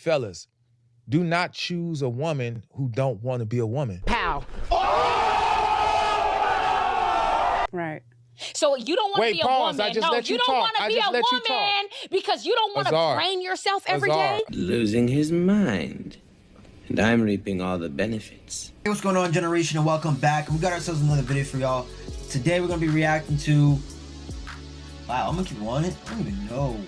Fellas, do not choose a woman who don't want to be a woman. Pow. Right. So you don't want to be a woman. I just no, let you don't talk. want to I be just a let you woman talk. because you don't want to Azar. train yourself every Azar. day. Losing his mind. And I'm reaping all the benefits. Hey, what's going on, generation, and welcome back. We got ourselves another video for y'all. Today we're gonna be reacting to, wow, I'm gonna keep it on it. I don't even know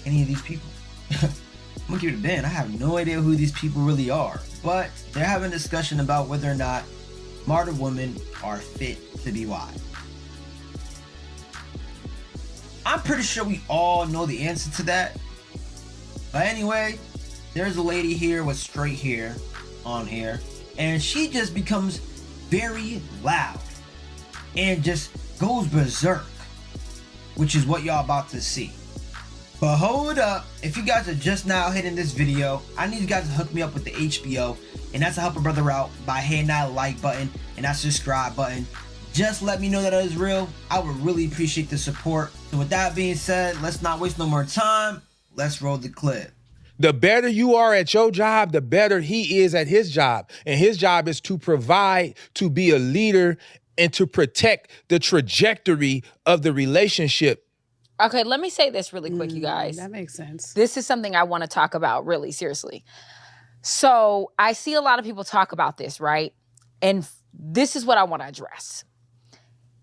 any of these people. I'm gonna keep it a band. I have no idea who these people really are, but they're having a discussion about whether or not smarter women are fit to be wives. I'm pretty sure we all know the answer to that. But anyway, there's a lady here with straight hair on here, and she just becomes very loud and just goes berserk, which is what y'all about to see. But hold up, if you guys are just now hitting this video, I need you guys to hook me up with the HBO, and that's to help a brother out by hitting that like button and that subscribe button. Just let me know that it is real. I would really appreciate the support. So with that being said, let's not waste no more time. Let's roll the clip. The better you are at your job, the better he is at his job. And his job is to provide, to be a leader, and to protect the trajectory of the relationship. Okay, let me say this really quick, you guys. That makes sense. This is something I want to talk about really seriously. So I see a lot of people talk about this, right? And this is what I want to address.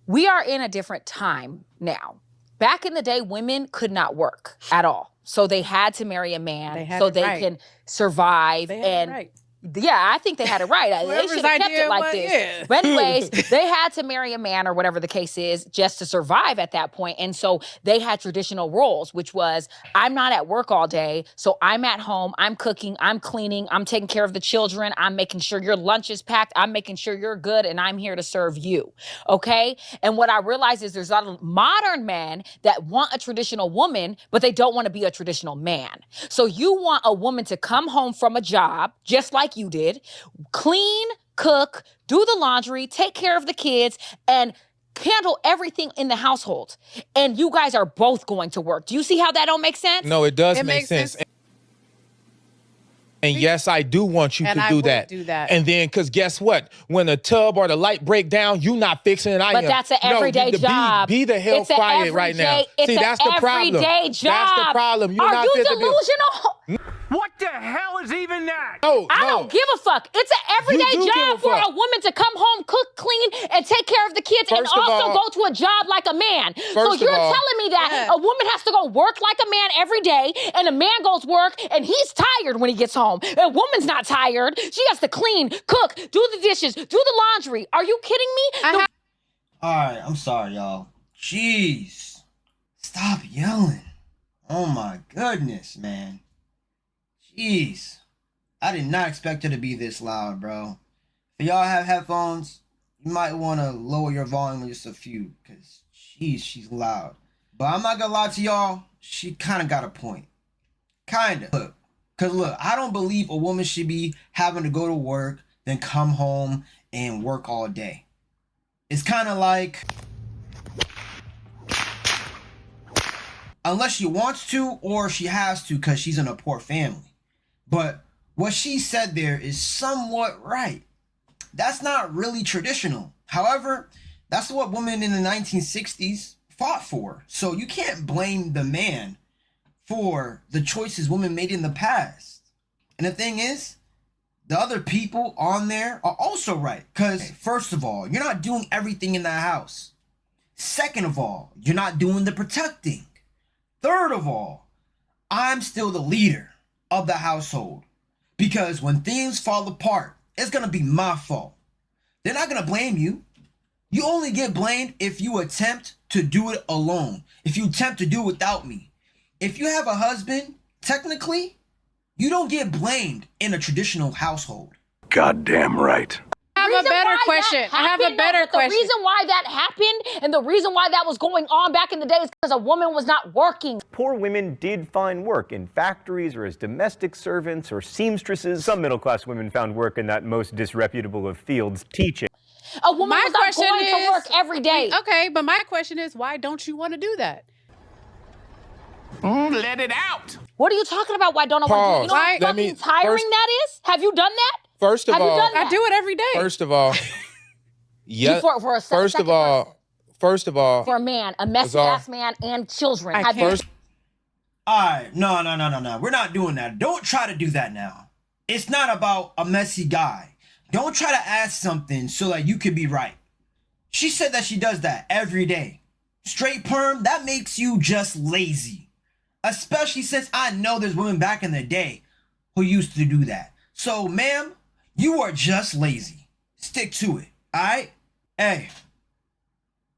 We are in a different time now. Back in the day, women could not work at all. So they had to marry a man so they can survive. They had it right. Yeah, I think they had it right. They should have kept it like this. Yeah. But anyways, they had to marry a man or whatever the case is just to survive at that point. And so they had traditional roles, which was, I'm not at work all day, so I'm at home, I'm cooking, I'm cleaning, I'm taking care of the children, I'm making sure your lunch is packed, I'm making sure you're good, and I'm here to serve you, okay? And what I realize is there's a lot of modern men that want a traditional woman, but they don't want to be a traditional man. So you want a woman to come home from a job, just like you did, clean, cook, do the laundry, take care of the kids, and handle everything in the household. And you guys are both going to work. Do you see how that don't make sense? No, it does make sense. And yes, I do want you to do that. And then, because guess what? When the tub or the light break down, you not fixing it. I am. But that's an everyday job. Be the hell quiet right now. See, that's the problem. Everyday job. That's the problem. You're Are not you fit to be- delusional? What the hell is even that? No, I don't give a fuck. It's an everyday You do job give a for fuck. a woman to come home, cook, clean, and take care of the kids, and First of also all- go to a job like a man. So First of you're all- telling me that a woman has to go work like a man every day, and a man goes work, and he's tired when he gets home. A woman's not tired. She has to clean, cook, do the dishes, do the laundry. Are you kidding me? Alright, I'm sorry, y'all. Jeez. Stop yelling. Oh my goodness, man. Jeez. I did not expect her to be this loud, bro. If y'all have headphones, you might want to lower your volume just a few, because, jeez, she's loud. But I'm not gonna lie to y'all, she kind of got a point. Kind of. Because, look, I don't believe a woman should be having to go to work, then come home and work all day. It's kind of like, unless she wants to or she has to because she's in a poor family. But what she said there is somewhat right. That's not really traditional. However, that's what women in the 1960s fought for. So you can't blame the man for the choices women made in the past. And the thing is, the other people on there are also right. Because first of all, you're not doing everything in the house. Second of all, you're not doing the protecting. Third of all, I'm still the leader of the household, because when things fall apart, it's gonna be my fault. They're not gonna blame you. You only get blamed if you attempt to do it alone, if you attempt to do it without me. If you have a husband, technically, you don't get blamed in a traditional household. Goddamn right. I have a better question. The reason why that happened and the reason why that was going on back in the day is because a woman was not working. Poor women did find work in factories or as domestic servants or seamstresses. Some middle-class women found work in that most disreputable of fields, teaching. A woman was not going to work every day. Okay, but my question is, why don't you want to do that? Let it out. What are you talking about? Why don't I want to do it? You know how Pause. Let me- fucking tiring first- that is? Have you done that? First of Have you all, done that? I do it every day. first of all, yeah. For a First of all, for a man, a messy Azar. ass man and children. I Have can't. you? All right, no. We're not doing that. Don't try to do that now. It's not about a messy guy. Don't try to ask something so that you could be right. She said that she does that every day. Straight perm, that makes you just lazy. Especially since I know there's women back in the day who used to do that. So, ma'am, you are just lazy. Stick to it, all right? Hey.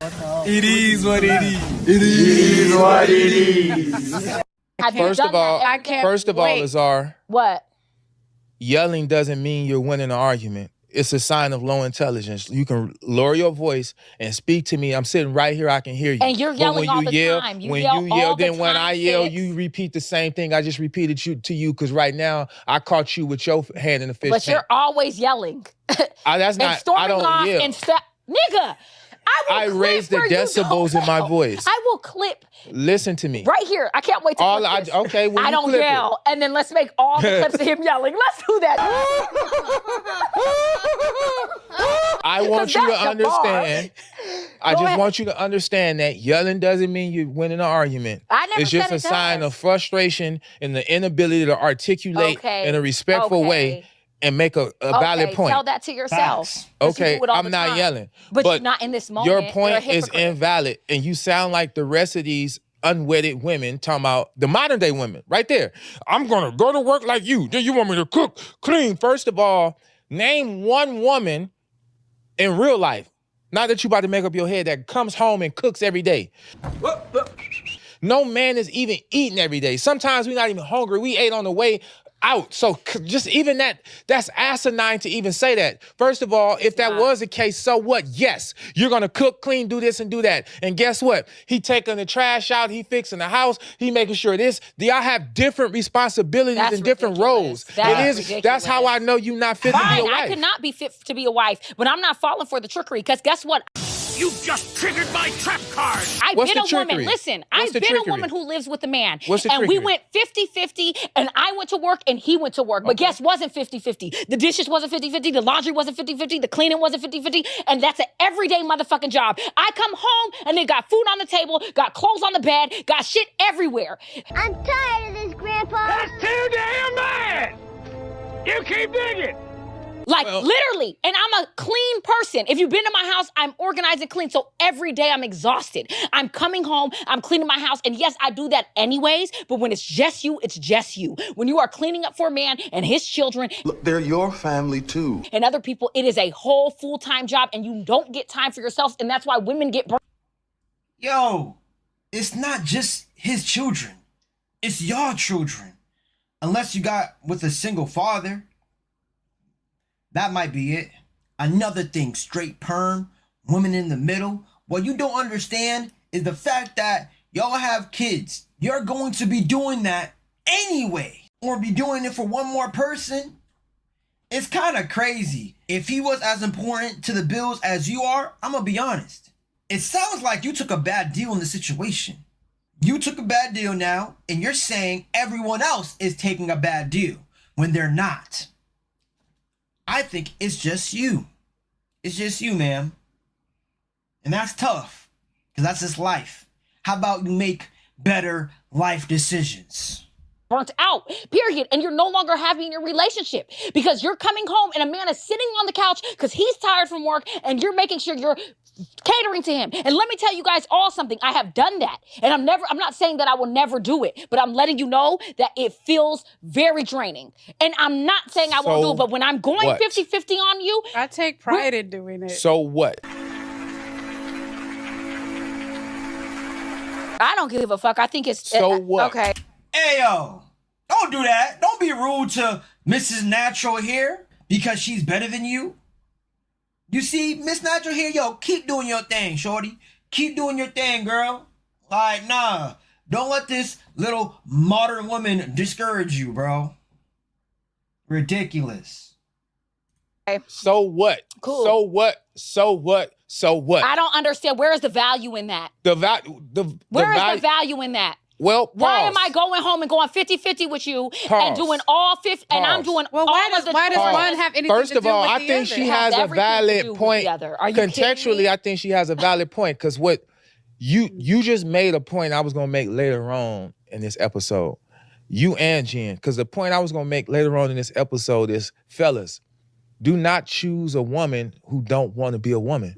It is what it is. It is what it is. Have you First done of all, that? I can't first of all, wait. Lazar, What? yelling doesn't mean you're winning an argument. It's a sign of low intelligence. You can lower your voice and speak to me. I'm sitting right here. I can hear you. And you're But yelling when all you the yell, time. You when yell you all yell, the then when time, I yell, Fitz. you repeat the same thing I just repeated to you because right now I caught you with your hand in the fish But tank. you're always yelling. That's and not. storming I don't off yell. and stuff. Nigga, I will clip raise the where you decibels don't in my know. voice. I will clip Listen to me. right here. I can't wait to All clip I- this. okay, well, I you don't clip it. yell. And then let's make all the clips of him yelling. Let's do that. I want you to That's the bar. understand. I Go just ahead. want you to understand that yelling doesn't mean you're winning an argument. I never It's just said a it sign does. of frustration and the inability to articulate Okay, in a respectful way okay. and make a valid point. Tell that to yourself. Facts. 'Cause you Okay, do it all I'm the not time. yelling. But not in this moment. Your You're a point is hypocrite. invalid, and you sound like the rest of these unwedded women talking about the modern day women right there. I'm gonna go to work like you. Then you want me to cook, clean. First of all, name one woman in real life, not that you about to make up your head, that comes home and cooks every day. No man is even eating every day. Sometimes we're not even hungry. We ate on the way out. So just even that's asinine to even say that. First of all, if that was the case, so what? Yes, you're gonna cook, clean, do this and do that. And guess what? He taking the trash out, he fixing the house, he making sure this. Y'all have different responsibilities That's and different ridiculous. roles. That's That's how I ridiculous. know you're not fit to be a Fine, wife. I could not be fit to be a wife, but I'm not falling for the trickery. Because guess what? You just triggered my trap card. I've What's been the a woman. trickery? Listen, What's I've the been trickery? a woman who lives with a man. What's the and we trickery? went 50-50, and I went to work and he went to work. But guess wasn't 50-50. The dishes wasn't 50-50. The laundry wasn't 50-50. The cleaning wasn't 50-50. And that's an everyday motherfucking job. I come home and they got food on the table, got clothes on the bed, got shit everywhere. I'm tired of this, Grandpa. That's too damn bad. You keep digging. Like Well- literally. And I'm a clean person. If you've been to my house, I'm organized and clean. So every day I'm exhausted. I'm coming home, I'm cleaning my house. And yes, I do that anyways. But when it's just you, it's just you. When you are cleaning up for a man and his children Look, they're your family too. and other people, it is a whole full-time job and you don't get time for yourselves. And that's why women get burned. Yo, it's not just his children. It's your children. Unless you got with a single father. That might be it. Another thing, straight perm, women in the middle. What you don't understand is the fact that y'all have kids. You're going to be doing that anyway. Or be doing it for one more person. It's kind of crazy. If he was as important to the bills as you are, I'm going to be honest. It sounds like you took a bad deal in the situation. You took a bad deal now, and you're saying everyone else is taking a bad deal when they're not. I think it's just you. It's just you, ma'am. And that's tough, because that's just life. How about you make better life decisions? Burnt out, period. And you're no longer happy in your relationship because you're coming home and a man is sitting on the couch because he's tired from work and you're making sure you're catering to him. And let me tell you guys all something. I have done that. And I'm not saying that I will never do it, but I'm letting you know that it feels very draining. And I'm not saying I won't do it, but when I'm going what? 50-50 on you, I take pride in doing it. So what? I don't give a fuck. I think it's So what? Okay. Hey, yo, don't do that. Don't be rude to Mrs. Natural here because she's better than you. You see, Miss Natural here, yo, keep doing your thing, shorty. Keep doing your thing, girl. Like, nah, don't let this little modern woman discourage you, bro. Ridiculous. So what? Cool. So what? So what? So what? I don't understand. Where is the value in that? The value. Where is the value in that? Well, Why pause. am I going home and going 50-50 with you Pause. and doing all 50 and I'm Pause. doing Well, all why of the does chores? one have anything First to of do all, with I the think other? she It has has a everything to do valid with point. the other. Are you kidding Contextually, me? I think she has a valid point because what you just made a point I was gonna make later on in this episode. You and Jen, because the point I was gonna make later on in this episode is, fellas, do not choose a woman who don't want to be a woman.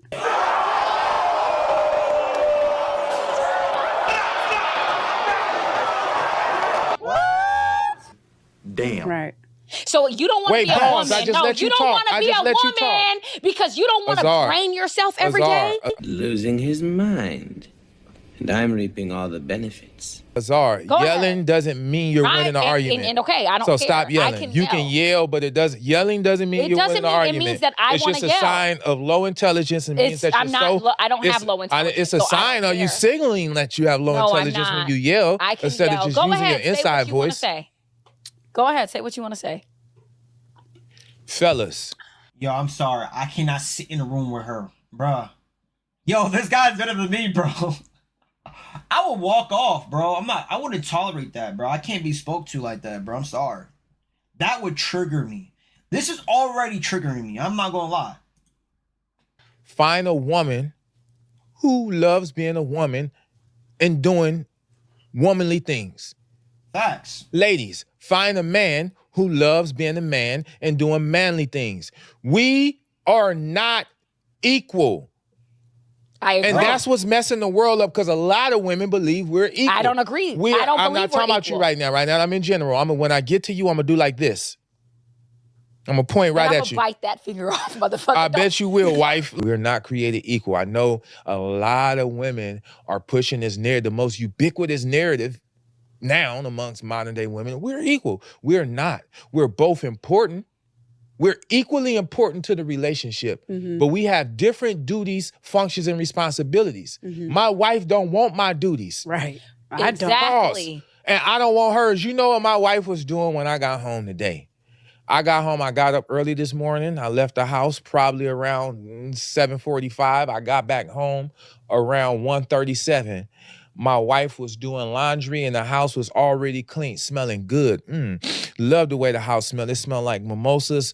Damn. Right. So you don't want to Wait, be a pause. I woman. just No, let you you don't talk. want to I be just a let you talk. woman because you don't want to Azar. train yourself every day. Losing his mind. And I'm reaping all the benefits. Azar, Go yelling ahead. doesn't mean you're winning an argument. And okay, I don't So care. stop yelling. I can You can yell, but yelling doesn't mean It you're doesn't winning an mean- it argument. means that I It's wanna just a yell. sign of low intelligence and means that you're I'm not. I don't have low intelligence. It's a so I sign don't of you care. signaling that you have low No, I'm intelligence when not. you yell I can instead yell. of just Go using ahead. your Say inside what you want to voice. say. Go ahead. Say what you want to say. Fellas, Yo, I'm sorry. I cannot sit in a room with her, bruh. Yo, this guy's better than me, bro. I would walk off, bro. I wouldn't tolerate that, bro. I can't be spoke to like that, bro. I'm sorry. That would trigger me. This is already triggering me. I'm not gonna lie. find a woman who loves being a woman and doing womanly things. Facts. Ladies, find a man who loves being a man and doing manly things. We are not equal. I agree. And that's what's messing the world up because a lot of women believe we're equal. I don't agree. I'm I don't not believe talking we're about you equal. right now. Right now, I'm in general. When I get to you, I'm going to do like this. I'm going to point right I'm at gonna you. bite that finger off, motherfucker. I bet you will, wife. We're not created equal. I know a lot of women are pushing this narrative, the most ubiquitous narrative now amongst modern day women. We're equal. We're not. We're both important. We're equally important to the relationship, but we have different duties, functions, and responsibilities. My wife don't want my duties. Right. I don't. Exactly. And I don't want hers. You know what my wife was doing when I got home today? I got home, I got up early this morning. I left the house probably around 7:45. I got back home around 1:37. My wife was doing laundry and the house was already clean, smelling good. Love the way the house smelled. It smelled like mimosas,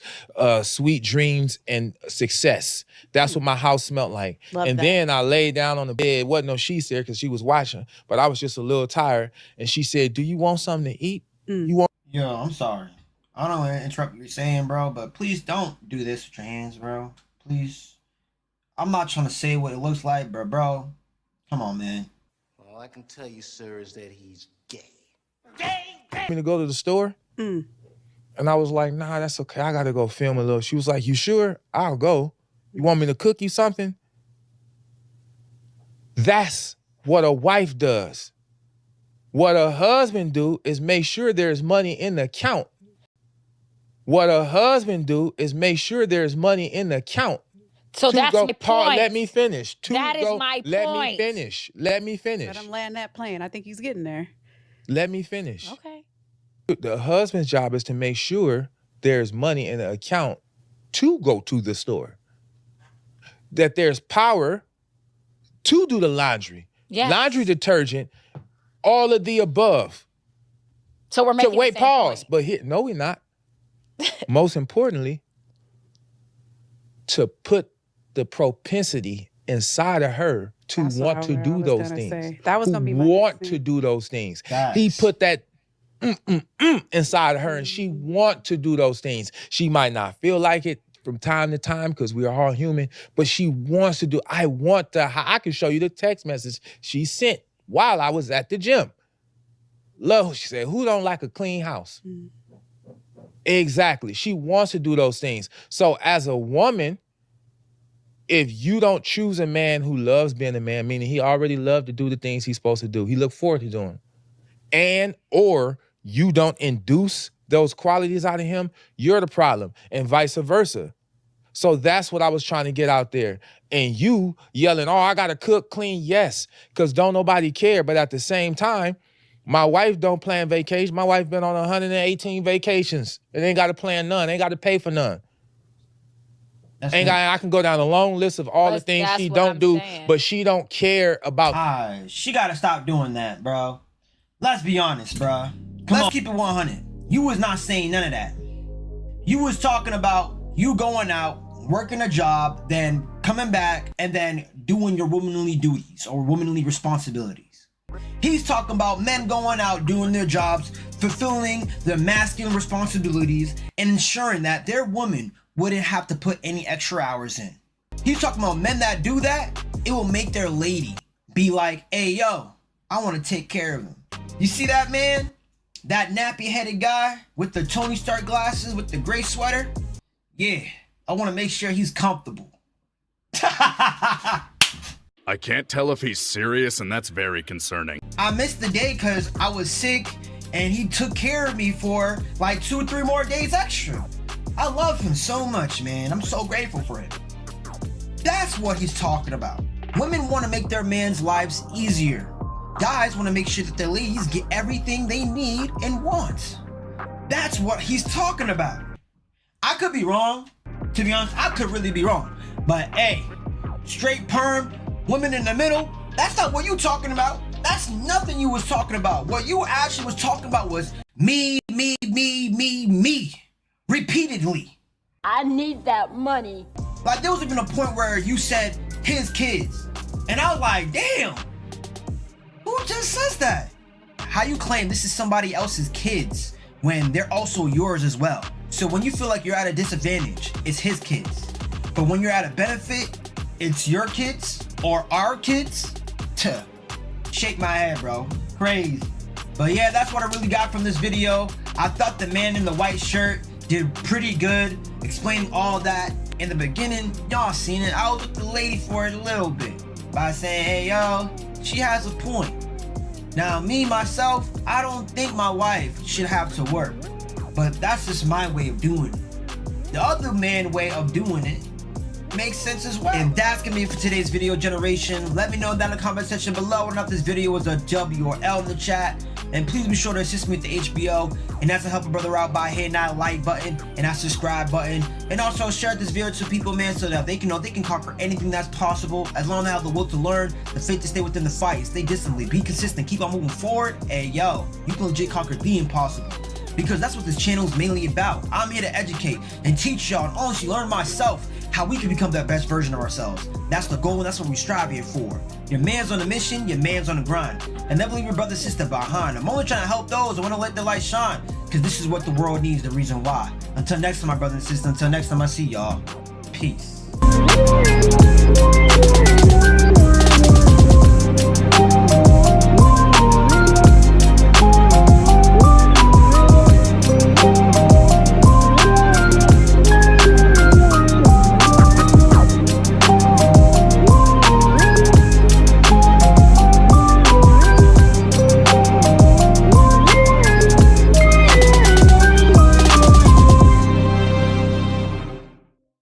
sweet dreams, and success. That's what my house smelled like. Love and that. then I laid down on the bed. Wasn't no sheets there because she was watching, but I was just a little tired. And she said, "Do you want something to eat? You want?" Yo, I'm sorry. I don't want to interrupt what you're saying, bro, but please don't do this with your hands, bro. Please. I'm not trying to say what it looks like, but bro, come on, man. All I can tell you, sir, is that he's gay. Me to go to the store? And I was like, nah, that's okay. I gotta go film a little. She was like, you sure? I'll go. You want me to cook you something? That's what a wife does. What a husband do is make sure there's money in the account. What a husband do is make sure there's money in the account. So that's my Paul, point. let me finish. That is my Let point. me finish. Let me finish. Let him land that plane. I think he's getting there. Let me finish. Okay. The husband's job is to make sure there's money in the account to go to the store. That there's power to do the laundry. Yes. Laundry detergent, all of the above. So we're making the Wait, same pause. point. But here, no, we're not. Most importantly, to put the propensity inside of her to That's what want I to was do gonna those say. things. That was Who gonna be my want next to thing. do those things. Facts. He put that inside of her, and she want to do those things. She might not feel like it from time to time because we are all human, but she wants to do. I can show you the text message she sent while I was at the gym. Love, she said, who don't like a clean house? Exactly. She wants to do those things. So as a woman, if you don't choose a man who loves being a man, meaning he already loved to do the things he's supposed to do, he look forward to doing, and or you don't induce those qualities out of him, you're the problem, and vice versa. So that's what I was trying to get out there. And you yelling, oh, I gotta cook, clean, yes, because don't nobody care. But at the same time, my wife don't plan vacation. My wife been on 118 vacations and ain't got to plan none, ain't got to pay for none. I can go down a long list of all the things That's she what don't I'm do, saying. but she don't care about. She gotta stop doing that, bro. Let's be honest, bruh. Let's keep it 100. You was not saying none of that. You was talking about you going out, working a job, then coming back, and then doing your womanly duties or womanly responsibilities. He's talking about men going out, doing their jobs, fulfilling their masculine responsibilities, and ensuring that their woman wouldn't have to put any extra hours in. He's talking about men that do that, it will make their lady be like, hey, yo, I want to take care of him. You see that man? That nappy-headed guy with the Tony Stark glasses with the gray sweater? Yeah, I want to make sure he's comfortable. I can't tell if he's serious, and that's very concerning. I missed the day because I was sick, and he took care of me for like 2 or 3 more days extra. I love him so much, man. I'm so grateful for it. That's what he's talking about. Women want to make their man's lives easier. Guys want to make sure that their ladies get everything they need and want. That's what he's talking about. I could be wrong. To be honest, I could really be wrong. But hey, straight perm, women in the middle, that's not what you talking about. That's nothing you was talking about. What you actually was talking about was me. Repeatedly. I need that money. Like there was even a point where you said his kids. And I was like, damn. Who just says that? How you claim this is somebody else's kids when they're also yours as well? So when you feel like you're at a disadvantage, it's his kids. But when you're at a benefit, it's your kids or our kids? Shake my head, bro. Crazy. But yeah, that's what I really got from this video. I thought the man in the white shirt did pretty good explaining all that. In the beginning, y'all seen it. I was with the lady for a little bit by saying, hey, yo, she has a point. Now, me, myself, I don't think my wife should have to work. But that's just my way of doing it. The other man way of doing it makes sense as well. And that's gonna be it for today's video generation. Let me know down in the comment section below whether or not this video was a W or L in the chat. And please be sure to assist me with the HBO. And that's to help a brother out by hitting that like button and that subscribe button. And also share this video to people, man, so that they can know they can conquer anything that's possible as long as they have the will to learn, the faith to stay within the fight, stay disciplined, be consistent, keep on moving forward. Hey, yo, you can legit conquer the impossible. Because that's what this channel is mainly about. I'm here to educate and teach y'all and honestly learn myself how we can become that best version of ourselves. That's the goal and that's what we strive here for. Your man's on a mission, your man's on the grind. And never leave your brother, sister behind. I'm only trying to help those who want to let their light shine. Because this is what the world needs, the reason why. Until next time, my brother and sister, until next time I see y'all. Peace.